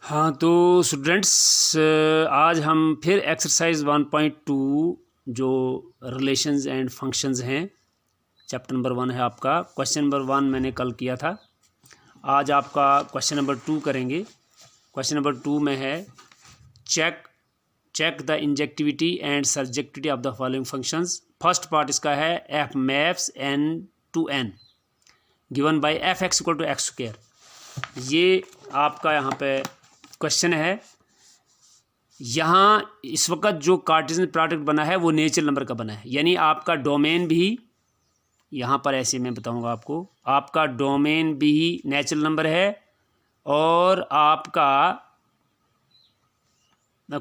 हाँ तो स्टूडेंट्स, आज हम फिर एक्सरसाइज 1.2 जो रिलेशंस एंड फंक्शंस हैं, चैप्टर नंबर 1 है आपका। क्वेश्चन नंबर 1 मैंने कल किया था। आज आपका क्वेश्चन नंबर 2 करेंगे। क्वेश्चन नंबर 2 में है check the injectivity and surjectivity of the following functions. First part इसका है F maps n to n given by F x equal to x square. ये आपका यहाँ पे क्वेश्चन है। यहाँ इस वक्त जो कार्टेशियन प्रोडक्ट बना है वो नेचुरल नंबर का बना है, यानी आपका डोमेन भी यहाँ पर ऐसे मैं बताऊँगा आपको, आपका डोमेन भी नेचुरल नंबर है और आपका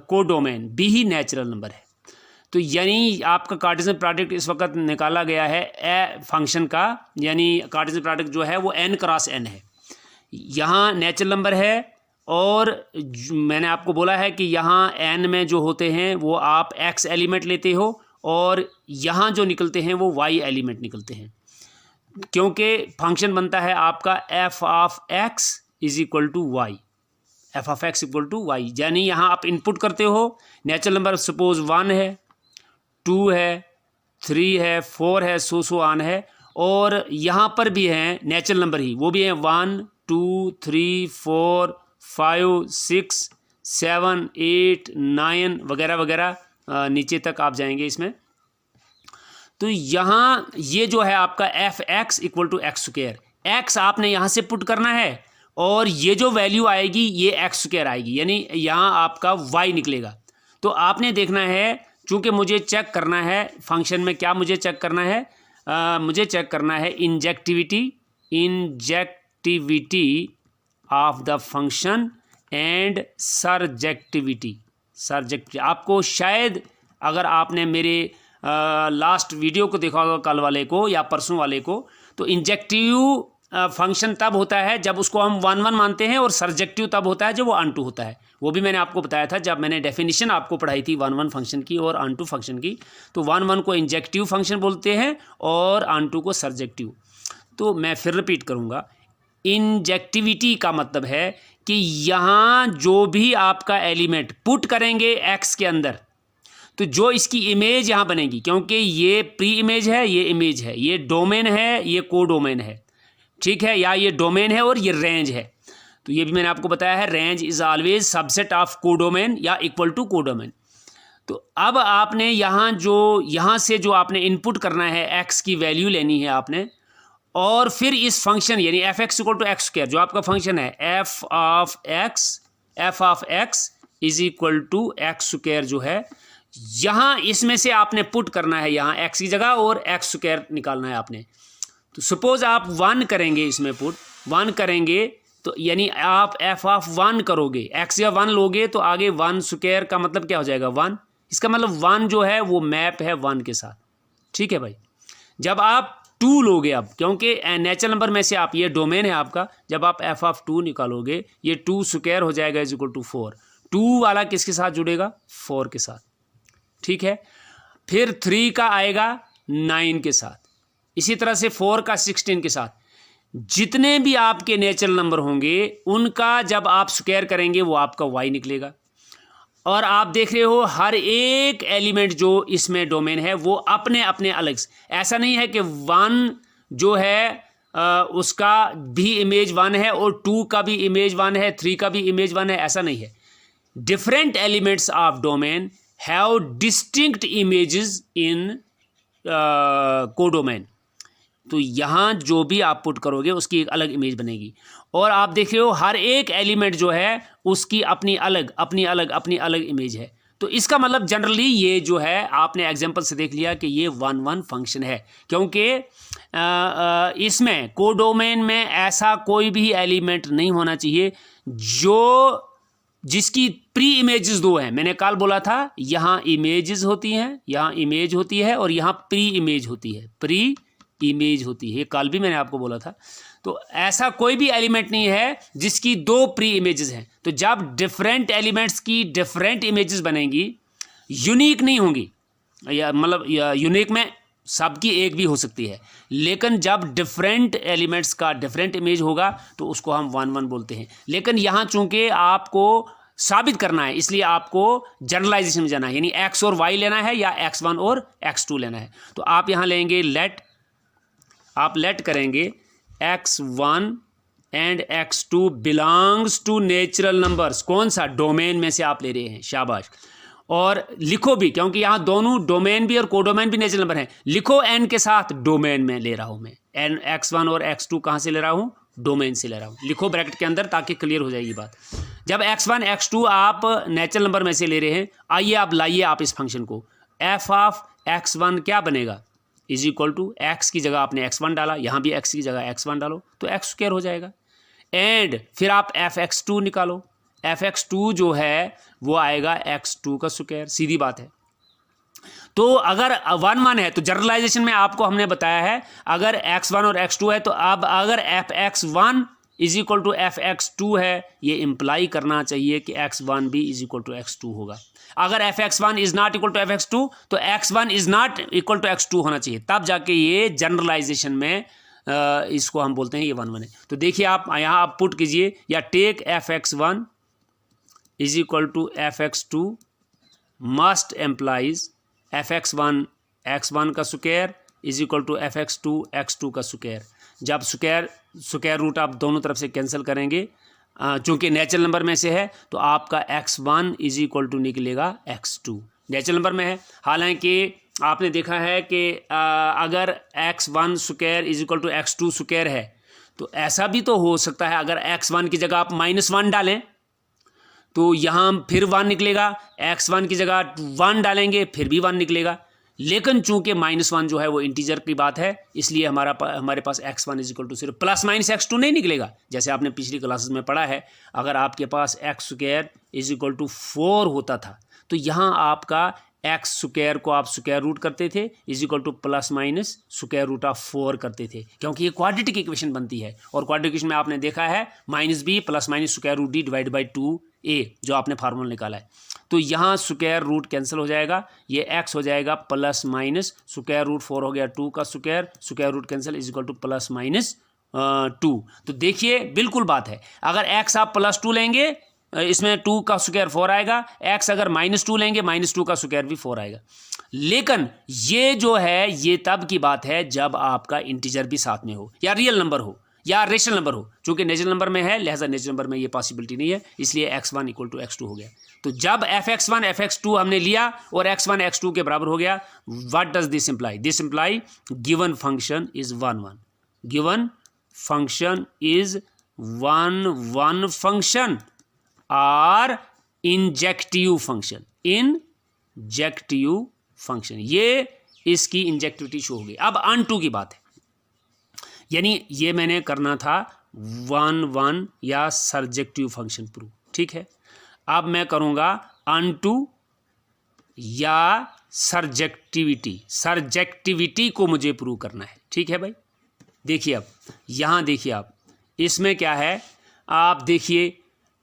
कोडोमेन भी ही नेचुरल नंबर है। तो यानी आपका कार्टेशियन प्रोडक्ट इस वक्त निकाला गया है ए फंक्शन का, यानी कार्टेशियन प्रोडक्ट जो है वो n क्रॉस n है। यहाँ नेचुरल नंबर है और मैंने आपको बोला है कि यहाँ n में जो होते हैं वो आप x एलिमेंट लेते हो और यहाँ जो निकलते हैं वो y एलिमेंट निकलते हैं, क्योंकि फंक्शन बनता है आपका f of x is equal to y, f of x equal to y. यानी यहाँ आप इनपुट करते हो नेचुरल नंबर, सपोज 1 है, 2 है, 3 है, 4 है, सो ऑन है, और यहाँ पर भी हैं नेचुरल नंबर ही, वो भी हैं 1 2 3 4 5 6 7 8 9 वगैरह वगैरह, नीचे तक आप जाएंगे इसमें। तो यहाँ ये जो है आपका f x equal to x square, x आपने यहाँ से पुट करना है और ये जो वैल्यू आएगी ये एक्स स्क्वायर आएगी, यानी यहाँ आपका वाई निकलेगा। तो आपने देखना है, चूँकि मुझे चेक करना है फंक्शन में क्या मुझे चेक करना है, मुझे चेक करना है injectivity of the function and surjectivity. आपको शायद अगर आपने मेरे लास्ट वीडियो को देखा होगा, कल वाले को या परसों वाले को, तो इंजेक्टिव फंक्शन तब होता है जब उसको हम 1 मानते हैं और सर्जेक्टिव तब होता है जब वो अनटू होता है। वो भी मैंने आपको बताया था जब मैंने डेफिनेशन आपको पढ़ाई थी 1 फंक्शन की और अनटू फंक्शन की। तो 1 को इंजेक्टिव फंक्शन बोलते हैं और अनटू को सर्जेक्टिव। तो मैं फिर रिपीट करूँगा, इंजेक्टिविटी का मतलब है कि यहाँ जो भी आपका एलिमेंट पुट करेंगे एक्स के अंदर, तो जो इसकी इमेज यहाँ बनेगी, क्योंकि ये प्री इमेज है, ये इमेज है, ये डोमेन है, ये कोडोमेन है, ठीक है, या ये डोमेन है और ये रेंज है। तो ये भी मैंने आपको बताया है, range is always subset of codomain या इक्वल टू कोडोमेन। तो अब आपने यहाँ से जो आपने इनपुट करना है, एक्स की वैल्यू लेनी है आपने, और फिर इस फंक्शन यानी f x equal to x square, जो आपका फंक्शन है F of x is equal to x square, जो है यहाँ इसमें से आपने पुट करना है यहाँ एक्स की जगह और एक्स स्क्वायर निकालना है आपने। तो सपोज आप 1 करेंगे, इसमें पुट 1 करेंगे तो यानी आप एफ ऑफ 1 करोगे, एक्स या 1 लोगे तो आगे 1 स्क्वायर का मतलब क्या हो जाएगा 1। इसका मतलब 1 जो है वो मैप है 1 के साथ, ठीक है भाई। जब आप 2 लोगे, अब क्योंकि नेचुरल नंबर में से आप, ये डोमेन है आपका, जब आप एफ ऑफ 2 निकालोगे ये 2 स्क्वायर हो जाएगा इज इक्वल टू 4। 2 वाला किसके साथ जुड़ेगा, 4 के साथ, ठीक है। फिर 3 का आएगा 9 के साथ, इसी तरह से 4 का 16 के साथ। जितने भी आपके नेचुरल नंबर होंगे उनका जब आप स्क्वायर करेंगे वो आपका y निकलेगा। और आप देख रहे हो हर एक एलिमेंट जो इसमें डोमेन है वो अपने अपने अलग, ऐसा नहीं है कि 1 जो है उसका भी इमेज 1 है और 2 का भी इमेज 1 है, 3 का भी इमेज 1 है, ऐसा नहीं है। Different elements of domain have distinct images in codomain. तो यहाँ जो भी आप पुट करोगे उसकी एक अलग इमेज बनेगी, और आप देख रहे हो हर एक एलिमेंट जो है उसकी अपनी अलग इमेज है। तो इसका मतलब जनरली ये जो है आपने एग्जांपल से देख लिया कि ये 1 फंक्शन है, क्योंकि इसमें कोडोमेन में ऐसा कोई भी एलिमेंट नहीं होना चाहिए जिसकी प्री इमेजेस 2 हैं। मैंने कल बोला था यहाँ इमेजेस होती हैं, यहाँ इमेज होती है और यहाँ प्री इमेज होती है, प्री इमेज होती है, कल भी मैंने आपको बोला था। तो ऐसा कोई भी एलिमेंट नहीं है जिसकी 2 प्री इमेजेस हैं। तो जब डिफरेंट एलिमेंट्स की डिफरेंट इमेजेस बनेंगी, यूनिक नहीं होंगी, या मतलब यूनिक में सबकी एक भी हो सकती है, लेकिन जब डिफरेंट एलिमेंट्स का डिफरेंट इमेज होगा तो उसको हम 1 1 बोलते हैं। लेकिन यहाँ चूंकि आपको साबित करना है इसलिए आपको जनरलाइजेशन में जाना है, यानी x और y लेना है या x1 और x2 लेना है। तो आप यहाँ लेंगे आप लेट करेंगे x1 and x2 belongs to natural numbers. कौन सा? डोमेन में से आप ले रहे हैं, शाबाश। और लिखो भी, क्योंकि यहाँ दोनों डोमेन भी और कोडोमेन भी नेचुरल नंबर हैं, लिखो n के साथ डोमेन में ले रहा हूँ मैं। n x1 और x2 कहाँ से ले रहा हूँ? डोमेन से ले रहा हूँ। लिखो ब्रैकेट के अंदर ताकि क्लियर हो जाएगी बात। जब x1 x2 आप नेचुरल नंबर में से ले रहे हैं, आइए आप लाइए आप इस फंक्शन को। f ऑफ x1 क्या बनेगा? इज इक्वल टू x की जगह आपने x1 डाला, यहाँ भी x की जगह x1 डालो तो x स्क्वायर हो जाएगा। एंड फिर आप fx2 निकालो, fx2 जो है वो आएगा x2 का स्क्वायर, सीधी बात है। तो अगर 1 1 है तो जनरलाइजेशन में आपको हमने बताया है अगर x1 और x2 है तो अब अगर fx1 is equal to fx2 है, ये इंप्लाई करना चाहिए कि x1 भी इज इक्वल टू x2 होगा। अगर fx1 is not equal to fx2 तो x1 is not equal to x2 होना चाहिए, तब जाके ये जनरलाइजेशन में इसको हम बोलते हैं ये 1 1 है। तो देखिए आप यहाँ आप पुट कीजिए, या take fx1 is equal to fx2 must implies fx1 x1 का square is equal to fx2 x2 का स्क्वायर। जब स्क्वायर रूट आप दोनों तरफ से कैंसिल करेंगे, चूंकि नेचुरल नंबर में से है तो आपका x1 इज इक्वल टू निकलेगा x2, नेचुरल नंबर में है। हालांकि आपने देखा है कि अगर x1 square is equal to x2 square है तो ऐसा भी तो हो सकता है अगर x1 की जगह आप -1 डालें तो यहाँ फिर 1 निकलेगा, x1 की जगह 1 डालेंगे फिर भी 1 निकलेगा। लेकिन चूंकि -1 जो है वो इंटीजर की बात है, इसलिए हमारे पास x1 इज इक्वल टू सिर्फ प्लस माइनस x2 नहीं निकलेगा। जैसे आपने पिछली क्लासेस में पढ़ा है, अगर आपके पास x square is equal to 4 होता था तो यहाँ आपका x स्क्वायर को आप स्क्वायर रूट करते थे is equal to plus minus square root of 4 करते थे, क्योंकि ये क्वाड्रेटिक इक्वेशन बनती है। और क्वाड्रेटिक इक्वेशन में आपने देखा है -b plus minus square root d divide by 2a जो आपने फार्मूला निकाला है। तो यहाँ स्क्वायर रूट कैंसिल हो जाएगा, ये x हो जाएगा प्लस माइनस स्क्वायर रूट 4 हो गया 2 का square root cancel is equal to plus minus 2। तो देखिए बिल्कुल बात है, अगर x आप +2 लेंगे इसमें 2 का स्क्वायर 4 आएगा, x अगर -2 लेंगे -2 का स्क्वायर भी 4 आएगा। लेकिन ये जो है ये तब की बात है जब आपका इंटीजर भी साथ में हो या रियल नंबर हो या रेशनल नंबर हो। चूंकि नेचुरल नंबर में है लिहाजा नेचुरल नंबर में ये पॉसिबिलिटी नहीं है, इसलिए x1 इक्वल टू x2 हो गया। तो जब fx1 fx2 हमने लिया और x1 x2 के बराबर हो गया, what does this imply? This imply given function is 1 1, given function is 1 1 function और इंजेक्टिव फंक्शन, इंजेक्टिव फंक्शन, ये इसकी इंजेक्टिविटी शो हो गई। अब अनटू की बात है, यानी ये मैंने करना था 1 1 या सर्जेक्टिव फंक्शन प्रूव, ठीक है। अब मैं करूँगा अनटू या सर्जेक्टिविटी को मुझे प्रूव करना है, ठीक है भाई। देखिए अब यहाँ देखिए आप इसमें क्या है, आप देखिए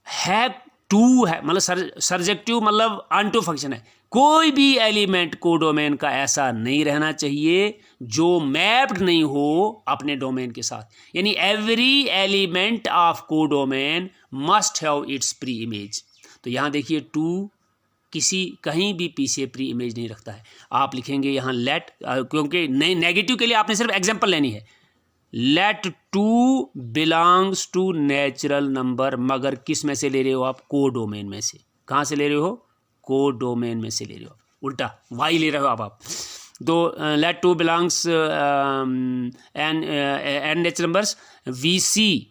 है 2 है, मतलब सर्जेक्टिव मतलब अनटू फंक्शन है। कोई भी एलिमेंट कोडोमेन का ऐसा नहीं रहना चाहिए जो मैप्ड नहीं हो अपने डोमेन के साथ, यानी every element of codomain must have it's pre image. तो यहाँ देखिए 2 कहीं भी पीछे प्री इमेज नहीं रखता है। आप लिखेंगे यहाँ लेट, क्योंकि नेगेटिव के लिए आपने सिर्फ एग्जांपल लेनी है, let 2 belongs to natural number, मगर किस में से ले रहे हो आप? कोडोमेन में से। कहाँ से ले रहे हो? कोडोमेन में से ले रहे हो, उल्टा वाई ले रहे हो आप। तो let 2 belongs N natural numbers, we see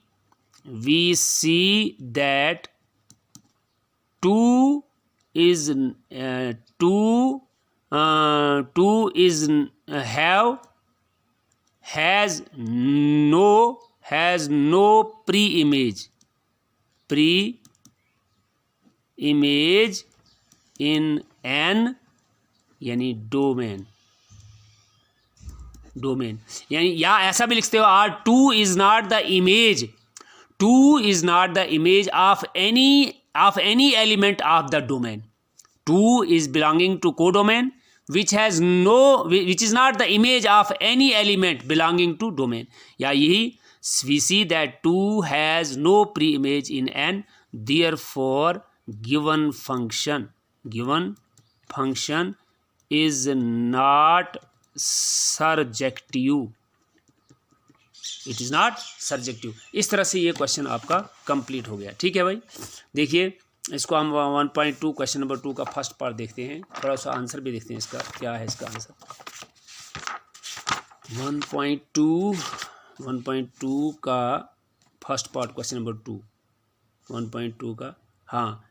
that 2 is has no pre-image in an यानी डोमेन, यानी या ऐसा भी लिखते हो R2 is not the image of any element of the domain. 2 is belonging to codomain, which is not the image of any element belonging to domain. या यही we see that 2 has no pre-image in n, therefore given function is not surjective. It is not surjective. इस तरह से ये question आपका complete हो गया। ठीक है भाई, देखिए इसको हम 1.2 क्वेश्चन नंबर 2 का फर्स्ट पार्ट देखते हैं, थोड़ा सा आंसर भी देखते हैं इसका क्या है इसका आंसर। 1.2 का फर्स्ट पार्ट क्वेश्चन नंबर 2 1.2 का, हाँ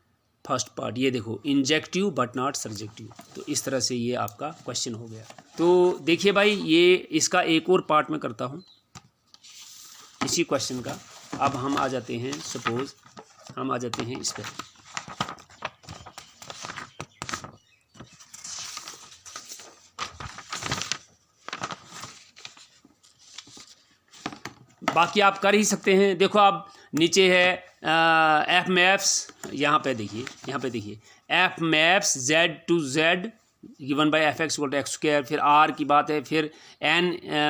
फर्स्ट पार्ट, ये देखो इंजेक्टिव बट नॉट सर्जेक्टिव। तो इस तरह से ये आपका क्वेश्चन हो गया। तो देखिए भाई, ये इसका एक और पार्ट में करता हूँ इसी क्वेश्चन का। अब हम आ जाते हैं, सपोज हम आ जाते हैं इस पर। बाकी आप कर ही सकते हैं। देखो आप नीचे है एफ मैप्स, यहाँ पे देखिए F maps Z to Z given by F x equal to x square, फिर आर की बात है, फिर N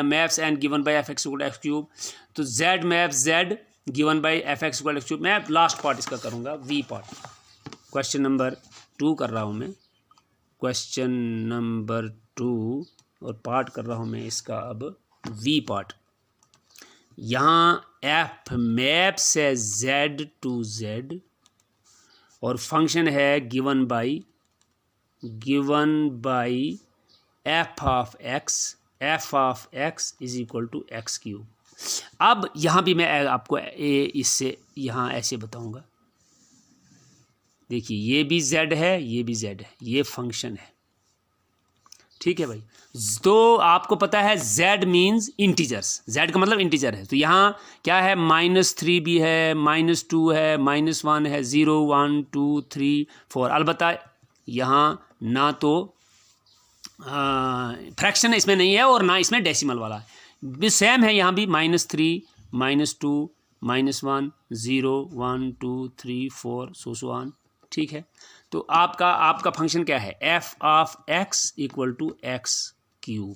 maps N given by F x equal to X cube, तो Z map Z given by F x equal to X cube. मैं last part इसका करूँगा we part, question number 2 कर रहा हूँ मैं, क्वेश्चन नंबर 2 और पार्ट कर रहा हूँ मैं इसका अब वी पार्ट। यहाँ एफ मैप्स है जेड टू जेड और फंक्शन है given by F of x is equal to X cube. अब यहाँ भी मैं आपको इससे यहाँ ऐसे बताऊँगा, देखिए ये भी z है, ये भी z है, ये फंक्शन है। ठीक है भाई, तो आपको पता है z मीन्स इंटीजर्स, z का मतलब इंटीजर है। तो यहाँ क्या है, -3 भी है, -2 है, -1 है, 0 1 2 3 4। अलबत्ता यहाँ ना तो फ्रैक्शन इसमें नहीं है और ना इसमें डेसिमल वाला है, भी सेम है। यहाँ भी -3 -2 -1 0 1 2 3 4 सो ऑन। ठीक है, तो आपका फंक्शन क्या है, F of X equal to X cube.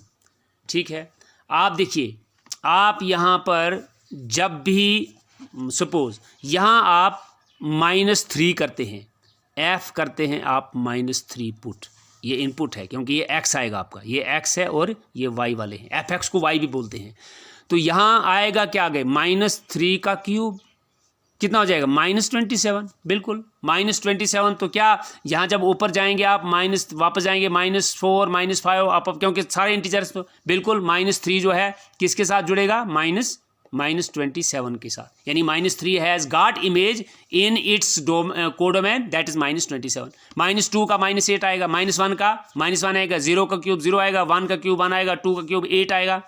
ठीक है, आप देखिए आप यहाँ पर जब भी सपोज यहाँ आप -3 करते हैं, एफ करते हैं आप -3 पुट, ये इनपुट है क्योंकि ये एक्स आएगा आपका, ये एक्स है और ये वाई वाले हैं, एफ एक्स को वाई भी बोलते हैं। तो यहाँ आएगा क्या, आ गए -3 का क्यूब, कितना हो जाएगा -27, बिल्कुल -27। तो क्या यहाँ जब ऊपर जाएंगे आप वापस जाएंगे -4 -5 आप, क्योंकि सारे इंटीजर्स, तो बिल्कुल -3 जो है किसके साथ जुड़ेगा, -27 के साथ, यानी -3 has got image in its codomain that is -27। -2 का -8 आएगा, -1 का -1 आएगा, 0 का क्यूब 0 आएगा, 1 का क्यूब 1 आएगा, 2 का क्यूब 8 आएगा,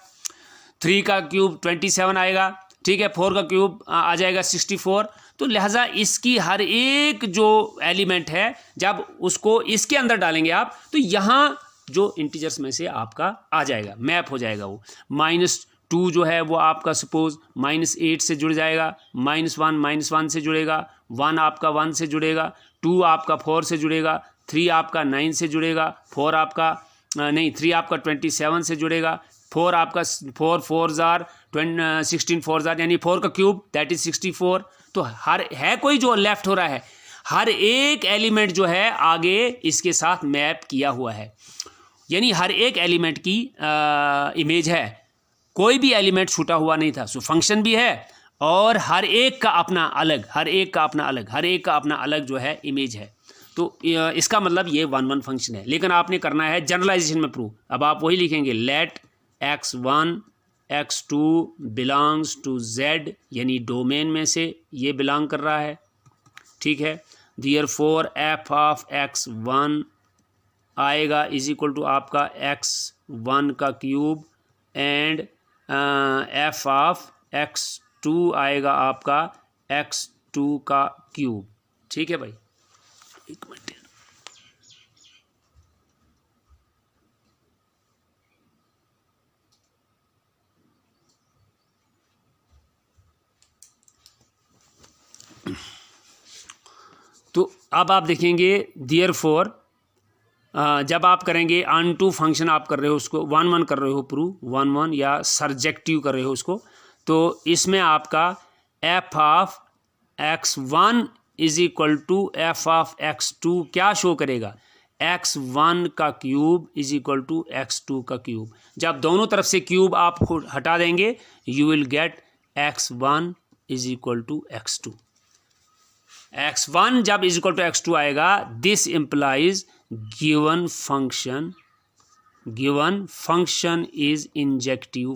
3 का क्यूब 27 आएगा। ठीक है, 4 का क्यूब आ जाएगा 64। तो लिहाजा इसकी हर एक जो एलिमेंट है जब उसको इसके अंदर डालेंगे आप, तो यहाँ जो इंटीजर्स में से आपका आ जाएगा, मैप हो जाएगा वो। -2 जो है वो आपका सपोज -8 से जुड़ जाएगा, -1 से जुड़ेगा, 1 आपका 1 से जुड़ेगा, 2 आपका 4 से जुड़ेगा, 3 आपका 9 से जुड़ेगा, 4 आपका 3 आपका 27 से जुड़ेगा, 4 आपका 4 4s आर 16 4s आर, यानी 4 का क्यूब दैट इज 64। तो हर है कोई जो लेफ्ट हो रहा है, हर एक एलिमेंट जो है आगे इसके साथ मैप किया हुआ है, यानी हर एक एलिमेंट की इमेज है, कोई भी एलिमेंट छूटा हुआ नहीं था। सो फंक्शन भी है और हर एक का अपना अलग जो है इमेज है। तो इसका मतलब ये 1 फंक्शन है, लेकिन आपने करना है जनरलाइजेशन में प्रूव। अब आप वही लिखेंगे, let x1 x2 belongs to z, यानी डोमेन में से ये बिलोंग कर रहा है। ठीक है, देयरफॉर f ऑफ x1 आएगा इज इक्वल टू आपका x1 का cube and f of x2 आएगा आपका x2 का क्यूब। ठीक है भाई, एक मिनट, तो अब आप देखेंगे देयरफॉर जब आप करेंगे अनटू फंक्शन आप कर रहे हो उसको 1 1 कर रहे हो प्रूव 1 1 या सर्जेक्टिव कर रहे हो उसको, तो इसमें आपका F of x1 is equal to F of x2 क्या शो करेगा, x1 का cube is equal to x2 का क्यूब। जब दोनों तरफ से क्यूब आप हटा देंगे you will get x1 is equal to x2। x1 जब इज इक्वल टू x2 आएगा, this implies given function is injective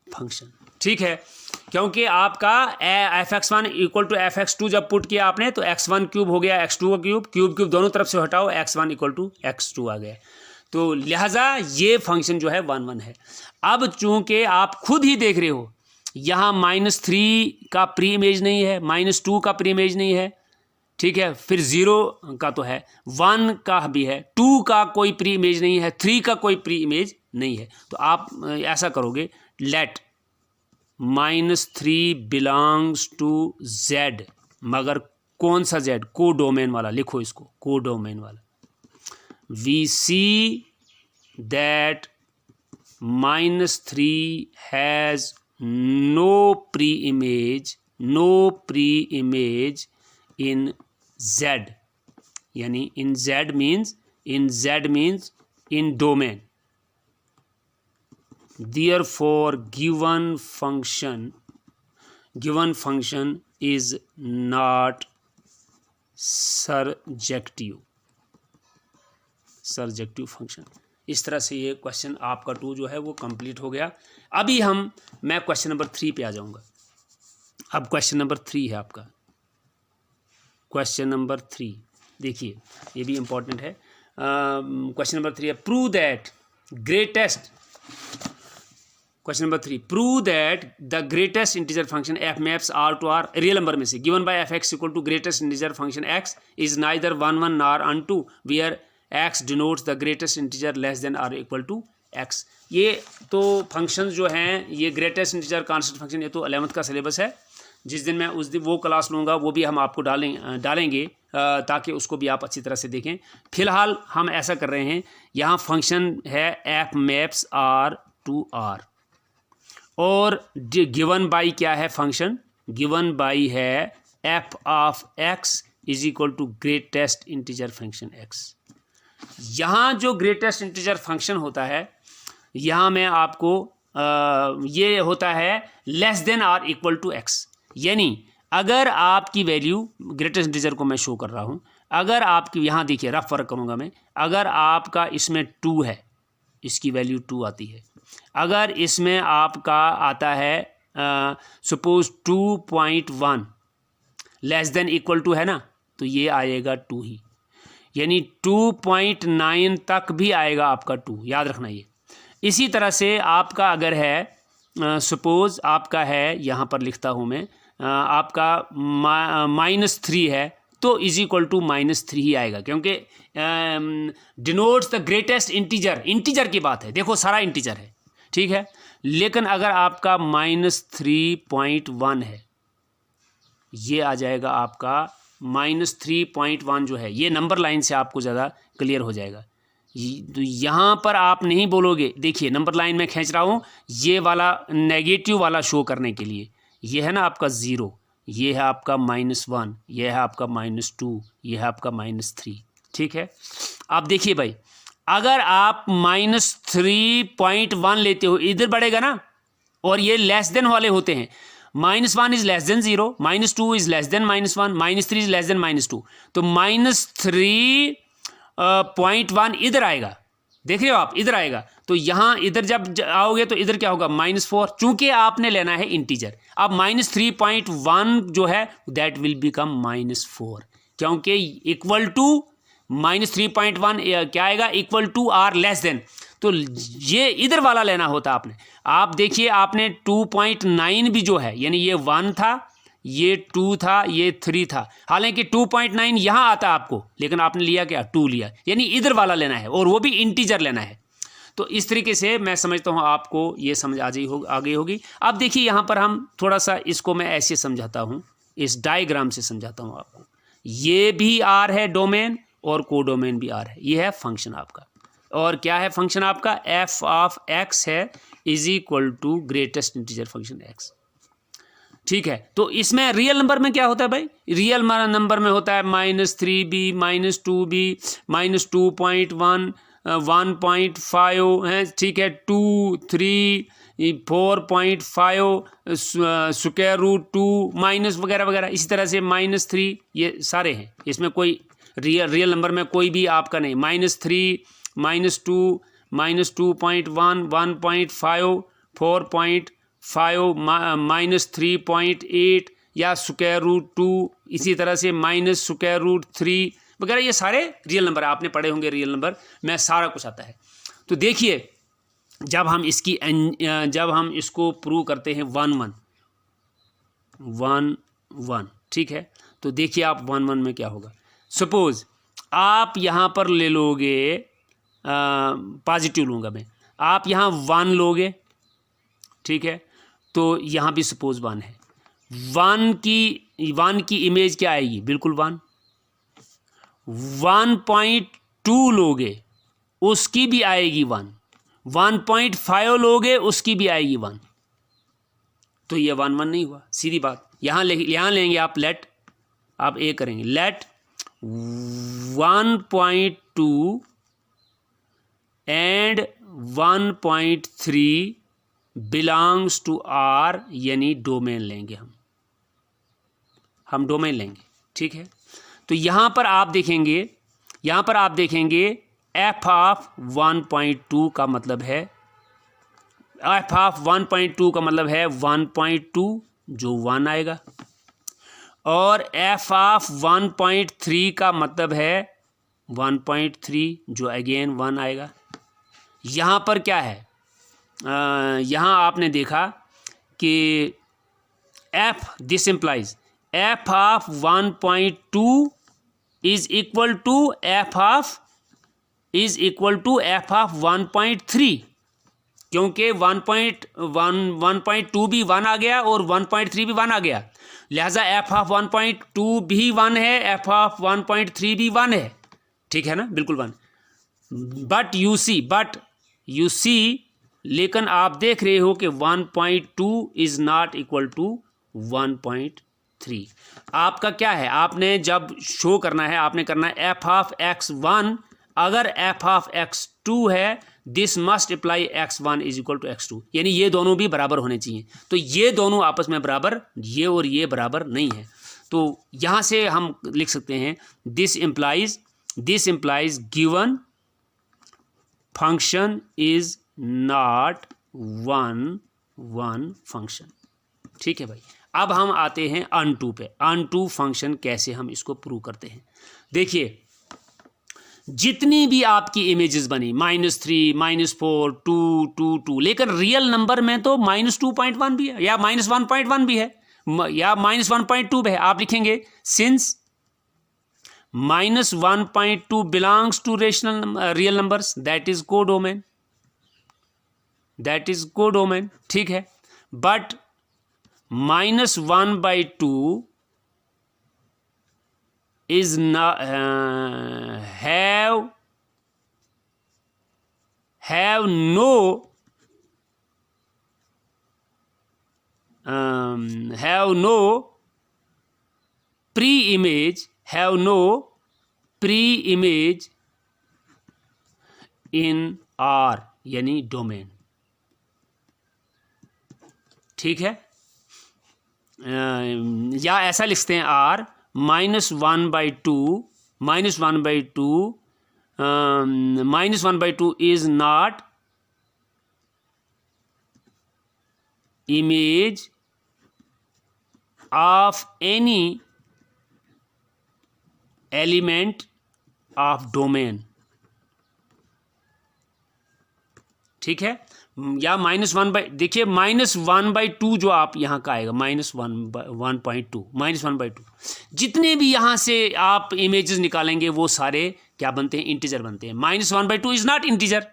function, ठीक है। क्योंकि आपका fx1 इक्वल टू fx2 जब पुट किया आपने तो x1 क्यूब हो गया x2 का क्यूब दोनों तरफ से हटाओ, x1 इक्वल टू x2 आ गया। तो लिहाजा ये फंक्शन जो है 1 1 है। अब चूंकि आप खुद ही देख रहे हो यहाँ -3 का प्री इमेज नहीं है, -2 का प्री इमेज नहीं है, ठीक है, फिर 0 का तो है, 1 का भी है, 2 का कोई प्री इमेज नहीं है, 3 का कोई प्री इमेज नहीं है। तो आप ऐसा करोगे, लेट -3 बिलोंग्स टू z, मगर कौन सा z, को डोमेन वाला, लिखो इसको को डोमेन वाला। We see that -3 has no pre image in z, यानी in z means in domain, therefore given function is not surjective function. इस तरह से ये क्वेश्चन आपका 2 जो है वो कंप्लीट हो गया। अभी मैं क्वेश्चन नंबर 3 पे आ जाऊंगा। अब क्वेश्चन नंबर 3 है आपका, क्वेश्चन नंबर 3 देखिए, ये भी इम्पोर्टेंट है। क्वेश्चन नंबर 3 है, prove that the greatest integer function F maps R to R real number में से given by F x equal to greatest integer function X is neither 1 1 nor onto where X denotes the greatest integer less than or equal to X. ये तो functions जो हैं, ये greatest integer constant function, ये तो 11th का syllabus है। जिस दिन मैं उस दिन वो क्लास लूँगा वो भी हम आपको डालेंगे ताकि उसको भी आप अच्छी तरह से देखें। फिलहाल हम ऐसा कर रहे हैं, यहाँ फंक्शन है F maps R to R, और गिवन बाई क्या है फंक्शन, गिवन बाई है F of x is equal to greatest integer function X. यहाँ जो ग्रेटेस्ट इंटीजर फंक्शन होता है, यहाँ में आपको ये होता है less than or equal to X, यानी अगर आपकी वैल्यू, ग्रेटेस्ट इंटीजर को मैं शो कर रहा हूँ, अगर आपकी यहाँ देखिए रफ वर्क करूँगा मैं, अगर आपका इसमें 2 है, इसकी वैल्यू 2 आती है, अगर इसमें आपका आता है suppose 2.1 less than equal to है ना, तो ये आएगा 2 ही, यानी 2.9 तक भी आएगा आपका 2, याद रखना ये। इसी तरह से आपका अगर है सपोज आपका है, यहाँ पर लिखता हूँ मैं, आपका -3 है तो इज इक्वल टू -3 ही आएगा, क्योंकि डिनोट्स द ग्रेटेस्ट इंटीजर की बात है, देखो सारा इंटीजर है, ठीक है। लेकिन अगर आपका -3.1 है, ये आ जाएगा आपका -3.1 जो है, ये नंबर लाइन से आपको ज़्यादा क्लियर हो जाएगा। तो यहाँ पर आप नहीं बोलोगे, देखिए नंबर लाइन में खींच रहा हूँ ये वाला नेगेटिव वाला शो करने के लिए, ये है ना आपका 0, ये है आपका -1, ये है आपका -2, ये है आपका -3, ठीक है। अब देखिए भाई, अगर आप -3.1 लेते हो, इधर बढ़ेगा ना, और ये लेस देन वाले होते हैं, -1 is less than 0, -2 is less than -1, -3 is less than -2, तो -3.1 इधर आएगा, देख रहे हो आप, इधर आएगा। तो यहाँ इधर जब आओगे तो इधर क्या होगा, -4, चूंकि आपने लेना है इंटीजर। अब -3.1 जो है दैट विल बिकम -4, क्योंकि इक्वल टू -3.1 क्या आएगा, equal to or less than, तो ये इधर वाला लेना होता आपने। आप देखिए आपने 2.9 भी जो है, यानी ये 1 था, ये 2 था, ये 3 था, हालांकि 2.9 यहाँ आता आपको, लेकिन आपने लिया क्या, 2 लिया, यानी इधर वाला लेना है, और वो भी इंटीजर लेना है। तो इस तरीके से मैं समझता हूँ आपको ये समझ आ गई होगी। अब देखिए यहाँ पर हम थोड़ा सा इसको मैं ऐसे समझाता हूँ, इस डायग्राम से समझाता हूँ आपको। ये भी आर है डोमेन और कोडोमेन भी आर है। ये है फंक्शन आपका। और क्या है फंक्शन आपका? एफ ऑफ एक्स है is equal to greatest integer function X. ठीक है, तो इसमें रियल नंबर में क्या होता है भाई? रियल नंबर में होता है -3b, -2b, -2.1, 1.5 है, ठीक है, 2, 3, 4.5, स्क्वायर रूट 2 माइनस वगैरह वगैरह, इसी तरह से -3, ये सारे हैं। इसमें कोई रियल नंबर में कोई भी आपका नहीं। -3, -2, -2.1, 1.5, 4.5, -3.8 या स्क्वायर रूट 2, इसी तरह से -√3 वगैरह, ये सारे रियल नंबर आपने पढ़े होंगे। रियल नंबर में सारा कुछ आता है। तो देखिए, जब हम इसको प्रूव करते हैं 1 1, ठीक है, तो देखिए आप 1 में क्या होगा। सपोज आप यहाँ पर ले लोगे, पॉजिटिव लूँगा मैं, आप यहाँ 1 लोगे, ठीक है, तो यहाँ भी सपोज 1 है। 1 की इमेज क्या आएगी? बिल्कुल 1। 1.2 लोगे, उसकी भी आएगी 1। 1.5 लोगे, उसकी भी आएगी 1। तो ये 1 नहीं हुआ, सीधी बात। यहाँ लेंगे आप लेट, आप ए करेंगे, let 1.2 and 1.3 belongs to R, यानी डोमेन लेंगे हम डोमेन लेंगे, ठीक है। तो यहाँ पर आप देखेंगे एफ ऑफ 1.2 का मतलब है, एफ ऑफ 1.2 का मतलब है 1.2 जो 1 आएगा, और एफ ऑफ 1.3 का मतलब है 1.3 जो अगेन 1 आएगा। यहाँ पर क्या है, यहाँ आपने देखा कि F, this implies F of 1.2 is equal to F of 1.3, क्योंकि 1.2 भी 1 आ गया और 1.3 भी 1 आ गया, लिहाजा एफ ऑफ 1.2 भी 1 है, एफ ऑफ 1.3 भी 1 है, ठीक है ना, बिल्कुल 1। बट यू सी लेकिन आप देख रहे हो कि 1.2 इज नॉट इक्वल टू 1.3। आपका क्या है, आपने जब शो करना है, आपने करना है एफ ऑफ x1 अगर एफ ऑफ x2 है, this must apply x1 is equal to x2, यानी ये दोनों भी बराबर होने चाहिए। तो ये दोनों आपस में बराबर, ये और ये बराबर नहीं है। तो यहाँ से हम लिख सकते हैं this implies given function is not 1 function, ठीक है भाई। अब हम आते हैं अनटू पे। अनटू फंक्शन कैसे हम इसको प्रूव करते हैं? देखिए, जितनी भी आपकी इमेजेस बनी -3, -4, 2, 2, 2, लेकिन रियल नंबर में तो -2.1 भी है, या -1.1 भी है, या -1.2 भी है। आप लिखेंगे since -1.2 belongs to real numbers, that is codomain, ठीक है। But -1/2 is not have no pre-image in R, यानी डोमेन, ठीक है। या ऐसा लिखते हैं R -1/2 is not image of any element of domain, ठीक है। या देखिए -1/2 जो आप यहाँ का आएगा, -1/2 जितने भी यहाँ से आप इमेजेस निकालेंगे वो सारे क्या बनते हैं? इंटीजर बनते हैं। -1/2 इज नॉट इंटीजर,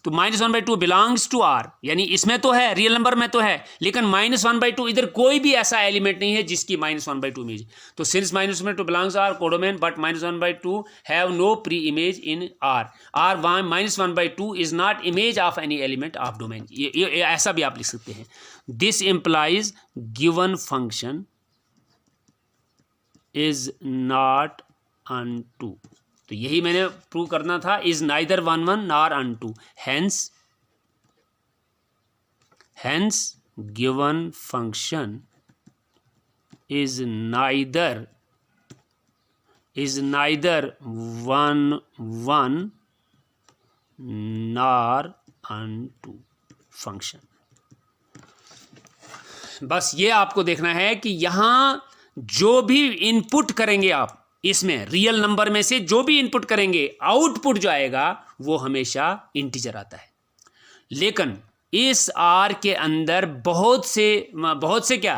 तो तो -1/2 बिलोंग्स टू आर, यानी इसमें तो है, रियल नंबर में तो है, लेकिन -1/2 इधर कोई भी ऐसा एलिमेंट नहीं है जिसकी -1/2 इमेज। तो since -1/2 belongs R codomain but -1/2 have no pre image in R, or -1/2 is not image of any element of domain. ये ऐसा भी आप लिख सकते हैं। This implies given function is not onto, तो यही मैंने प्रूव करना था, is neither 1 1 nor onto, hence given function is neither 1 1 nor onto function. बस ये आपको देखना है कि यहां जो भी इनपुट करेंगे आप, इसमें रियल नंबर में से जो भी इनपुट करेंगे, आउटपुट जो आएगा वो हमेशा इंटीजर आता है। लेकिन इस आर के अंदर बहुत से क्या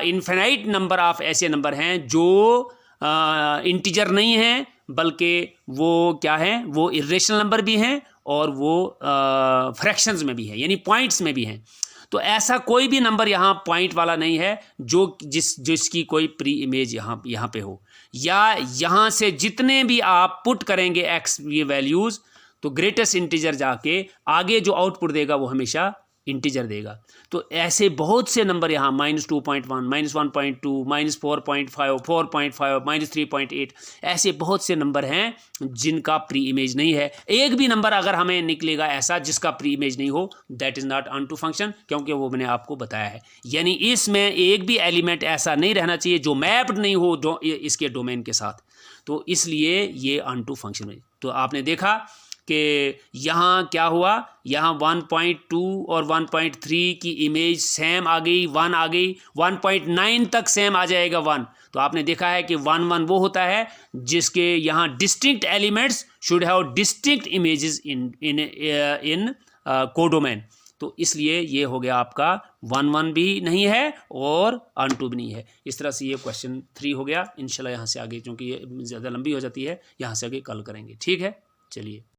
इन्फिनाइट नंबर ऑफ ऐसे नंबर हैं जो इंटीजर नहीं हैं, बल्कि वो क्या हैं, वो इरेशनल नंबर भी हैं और वो फ्रैक्शंस में भी है, यानी पॉइंट्स में भी हैं। तो ऐसा कोई भी नंबर यहाँ पॉइंट वाला नहीं है जिसकी कोई प्री इमेज यहाँ पे हो, या यहाँ से जितने भी आप पुट करेंगे एक्स ये वैल्यूज़, तो ग्रेटेस्ट इंटीजर जाके आगे जो आउटपुट देगा वो हमेशा इंटीजर देगा। तो ऐसे बहुत से नंबर यहाँ -2.1, -1.2, -4.5, 4.5, -3.8, ऐसे बहुत से नंबर हैं जिनका प्री इमेज नहीं है। एक भी नंबर अगर हमें निकलेगा ऐसा जिसका प्री इमेज नहीं हो, that is not unto function, क्योंकि वो मैंने आपको बताया है। यानी इसमें एक भी एलिमेंट ऐसा नहीं रहना चाहिए जो मैप्ड नहीं हो इसके डोमेन के साथ, तो इसलिए ये अनटू फंक्शन है। तो आपने देखा कि यहाँ क्या हुआ, यहाँ 1.2 और 1.3 की इमेज सेम आ गई, 1 आ गई, 1.9 तक सेम आ जाएगा 1। तो आपने देखा है कि 1 1 वो होता है जिसके यहाँ distinct elements should have distinct images in codomain. तो इसलिए ये हो गया आपका 1 1 भी नहीं है और अनटू भी नहीं है। इस तरह से ये क्वेश्चन 3 हो गया। इंशाल्लाह यहाँ से आगे, क्योंकि ये ज़्यादा लंबी हो जाती है, यहाँ से आगे कल करेंगे। ठीक है, चलिए।